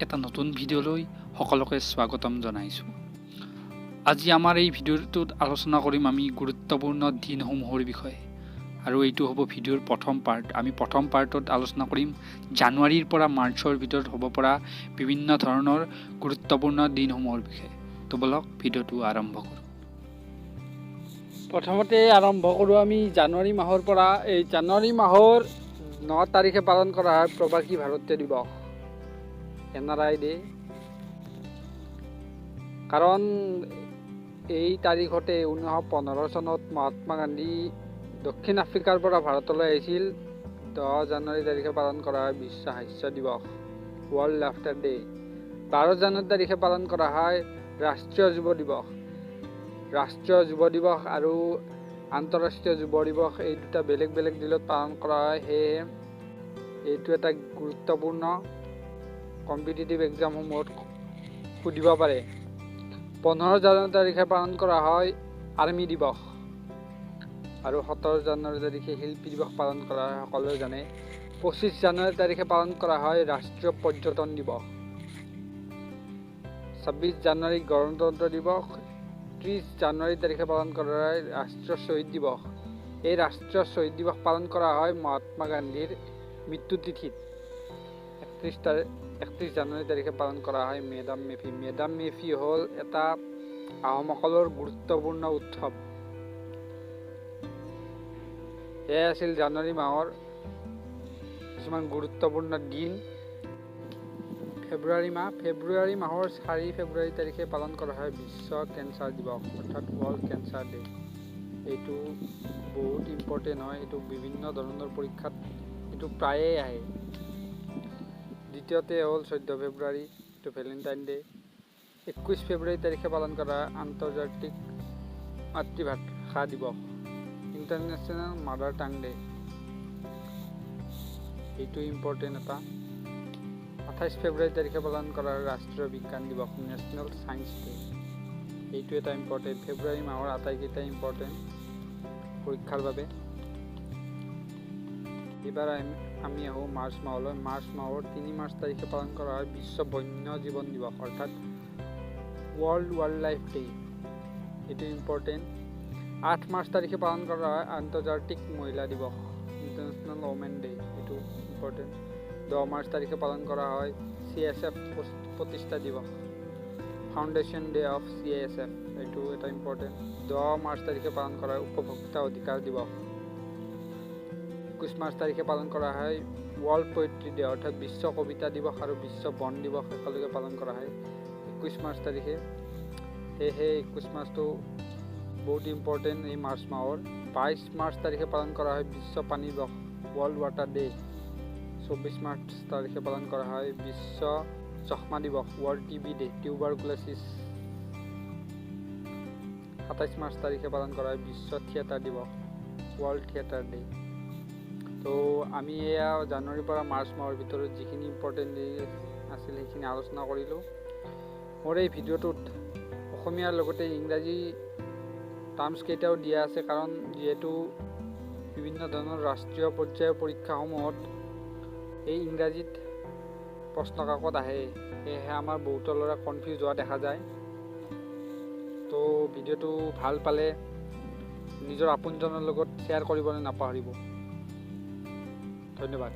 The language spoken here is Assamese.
এটা নতুন ভিডিঅ'লৈ সকলোকে স্বাগতম জনাইছোঁ। আজি আমাৰ এই ভিডিঅ'টোত আলোচনা কৰিম আমি গুৰুত্বপূৰ্ণ দিনসমূহৰ বিষয়ে, আৰু এইটো হ'ব ভিডিঅ'ৰ প্ৰথম পাৰ্ট। আমি প্ৰথম পাৰ্টত আলোচনা কৰিম জানুৱাৰীৰ পৰা মাৰ্চৰ ভিতৰত হ'ব পৰা বিভিন্ন ধৰণৰ গুৰুত্বপূৰ্ণ দিনসমূহৰ বিষয়ে। তো বলক ভিডিঅ'টো আৰম্ভ কৰোঁ। প্ৰথমতে আৰম্ভ কৰোঁ আমি জানুৱাৰী মাহৰ পৰা। এই জানুৱাৰী মাহৰ 9 তাৰিখে পালন কৰা হয় প্ৰবাসী ভাৰতীয় দিৱস, NRI ডে। কাৰণ এই তাৰিখতে 1915 চনত মহাত্মা গান্ধী দক্ষিণ আফ্ৰিকাৰ পৰা ভাৰতলৈ আহিছিল। 10 জানুৱাৰী তাৰিখে পালন কৰা হয় বিশ্ব সাহিত্য দিৱস, ৱৰ্ল্ড লাফটাৰ ডে। 12 জানুৱাৰী তাৰিখে পালন কৰা হয় ৰাষ্ট্ৰীয় যুৱ দিৱস। ৰাষ্ট্ৰীয় যুৱ দিৱস আৰু আন্তঃৰাষ্ট্ৰীয় যুৱ দিৱস এই দুটা বেলেগ বেলেগ দিনত পালন কৰা হয়। সেয়ে এইটো এটা গুৰুত্বপূৰ্ণ কম্পিটিটিভ এক্সামসমূহত সুধিব পাৰে। 15 জানুৱাৰী তাৰিখে পালন কৰা হয় আৰ্মি দিৱস, আৰু 17 জানুৱাৰী তাৰিখে শিল্পী দিৱস পালন কৰা হয়, সকলোৱে জানে। 25 জানুৱাৰী তাৰিখে পালন কৰা হয় ৰাষ্ট্ৰীয় পৰ্যটন দিৱস। 26 জানুৱাৰী গণতন্ত্ৰ দিৱস। 30 জানুৱাৰী তাৰিখে পালন কৰা হয় ৰাষ্ট্ৰীয় শ্বহীদ দিৱস। এই ৰাষ্ট্ৰীয় শ্বহীদ দিৱস পালন কৰা হয় মহাত্মা গান্ধীৰ মৃত্যু তিথিত। 31 জানুৱাৰী তাৰিখে পালন কৰা হয় মেডাম মেফি। মেডাম মেফি হ'ল এটা আহোমসকলৰ গুৰুত্বপূৰ্ণ উৎসৱ। এয়াই আছিল জানুৱাৰী মাহৰ কিছুমান গুৰুত্বপূৰ্ণ দিন। ফেব্ৰুৱাৰী মাহৰ 4 ফেব্ৰুৱাৰী তাৰিখে পালন কৰা হয় বিশ্ব কেঞ্চাৰ দিৱস, অৰ্থাৎ ৱৰ্ল্ড কেঞ্চাৰ ডে। এইটো বহুত ইম্পৰ্টেণ্ট হয়। এইটো বিভিন্ন ধৰণৰ পৰীক্ষাত এইটো প্ৰায়ে আহে। দ্বিতীয়তে হ'ল 14 ফেব্ৰুৱাৰী, এইটো ভেলেণ্টাইন ডে। 21 ফেব্ৰুৱাৰী তাৰিখে পালন কৰা হয় আন্তৰ্জাতিক মাতৃভাষা দিৱস, ইণ্টাৰনেশ্যনেল মাদাৰ টাং ডে। এইটো ইম্পৰ্টেণ্ট এটা। 28 ফেব্ৰুৱাৰী তাৰিখে পালন কৰা হয় ৰাষ্ট্ৰীয় বিজ্ঞান দিৱস, নেশ্যনেল ছায়েন্স ডে। এইটো এটা ইম্পৰ্টেণ্ট। ফেব্ৰুৱাৰী মাহৰ আটাইকেইটা ইম্পৰ্টেণ্ট পৰীক্ষাৰ বাবে। এইবাৰ আমি আহোঁ মাৰ্চ মাহলৈ। মাৰ্চ মাহৰ 3 মাৰ্চ তাৰিখে পালন কৰা হয় বিশ্ব বন্য জীৱন দিৱস, অৰ্থাৎ ৱৰ্ল্ড ৱাইল্ড লাইফ ডে। এইটো ইম্পৰ্টেণ্ট। 8 মাৰ্চ তাৰিখে পালন কৰা হয় আন্তৰ্জাতিক মহিলা দিৱস, ইণ্টাৰনেশ্যনেল ওমেন ডে। এইটো ইম্পৰ্টেণ্ট। 10 মাৰ্চ তাৰিখে পালন কৰা হয় CSF প্ৰতিষ্ঠা দিৱস, ফাউণ্ডেশ্যন ডে অফ CSF। এইটো এটা ইম্পৰ্টেণ্ট। 10 মাৰ্চ তাৰিখে পালন কৰা হয় উপভোক্তা অধিকাৰ দিৱস। 21 মাৰ্চ তাৰিখে পালন কৰা হয় ৱৰ্ল্ড পয়েট্ৰি ডে, অৰ্থাৎ বিশ্ব কবিতা দিৱস আৰু বিশ্ব বন দিৱস একেলগে পালন কৰা হয় 21 মাৰ্চ তাৰিখে। সেয়েহে 21 মাৰ্চটো বহুত ইম্পৰ্টেণ্ট এই মাৰ্চ মাহৰ। 22 মাৰ্চ তাৰিখে পালন কৰা হয় বিশ্ব পানী দিৱস, ৱৰ্ল্ড ৱাটাৰ ডে। 24 মাৰ্চ তাৰিখে পালন কৰা হয় বিশ্ব যক্ষ্মা দিৱস, ৱৰ্ল্ড TB ডে, টিউবাৰকুলোচিছ। 27 মাৰ্চ তাৰিখে পালন কৰা হয় বিশ্ব থিয়েটাৰ দিৱস, ৱৰ্ল্ড থিয়েটাৰ ডে। তো আমি এয়া জানুৱাৰীৰ পৰা মাৰ্চ মাহৰ ভিতৰত যিখিনি ইম্পৰ্টেণ্ট ডে আছিল সেইখিনি আলোচনা কৰিলোঁ। মোৰ এই ভিডিঅ'টোত অসমীয়াৰ লগতে ইংৰাজী টাৰ্মছ কেইটাও দিয়া আছে, কাৰণ যিহেতু বিভিন্ন ধৰণৰ ৰাষ্ট্ৰীয় পৰ্যায়ৰ পৰীক্ষাসমূহত এই ইংৰাজীত প্ৰশ্ন কাকত আহে, সেয়েহে আমাৰ বহুতো ল'ৰা কনফিউজ হোৱা দেখা যায়। তো ভিডিঅ'টো ভাল পালে নিজৰ আপোনজনৰ লগত শ্বেয়াৰ কৰিবলৈ নাপাহৰিব। ধন্যবাদ।